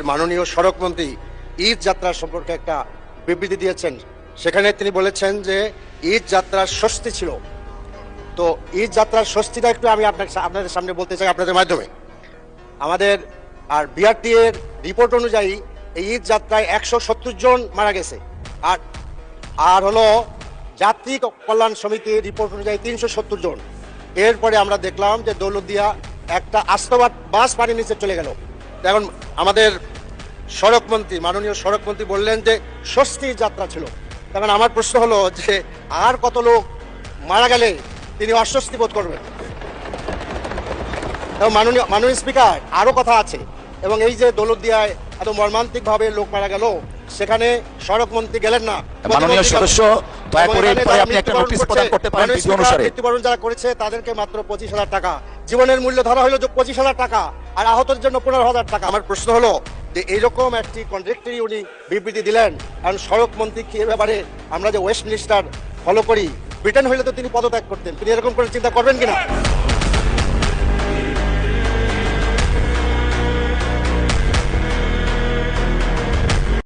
মাননীয় সড়কমন্ত্রী ঈদ যাত্রা সম্পর্কে একটা বিবৃতি দিয়েছেন। সেখানে তিনি বলেছেন যে ঈদ যাত্রার স্বস্তি ছিল। তো ঈদ যাত্রার স্বস্তিটা একটু আমি আপনাদের সামনে বলতে চাই আপনাদের মাধ্যমে। আমাদের আর বিআরটি এর রিপোর্ট অনুযায়ী এই ঈদ যাত্রায় 170 জন মারা গেছে, আর আর হলো যাত্রী কল্যাণ সমিতির রিপোর্ট অনুযায়ী 370 জন। এরপরে আমরা দেখলাম যে দৌলতদিয়া একটা আস্তবাদ বাস পানির নিচে চলে গেল। এখন আমাদের সড়কমন্ত্রী, মাননীয় সড়কমন্ত্রী বললেন যে স্বস্তির যাত্রা ছিল। তখন আমার প্রশ্ন হলো যে আর কত লোক মারা গেলে তিনি অস্বস্তি বোধ করবেন? এবং মাননীয় স্পিকার, আরো কথা আছে। এবং এই যে দৌলতদিয়ায় এত মর্মান্তিকভাবে লোক মারা গেল, সেখানে সড়কমন্ত্রী গেলেন না। মাননীয় সদস্য, দয়া করে এরপরে আপনি একটা নোটিশ প্রদান করতে পারেন বিধি অনুসারে। মৃত্যুবরণ যারা করেছে তাদেরকে মাত্র 25,000 টাকা, জীবনের মূল্য ধরা হলো 25,000 টাকা, আর আহতের জন্য 15,000 টাকা। আমার প্রশ্ন হলো যে এইরকম একটি কন্ট্রাক্টরি উনি বিবৃতি দিলেন, কারণ সড়কমন্ত্রী কি এ ব্যাপারে আমরা যে ওয়েস্ট মিনিস্টার ফলো করি, ব্রিটেন হইলে তো তিনি পদত্যাগ করতেন, তিনি এরকম করে চিন্তা করবেন কিনা?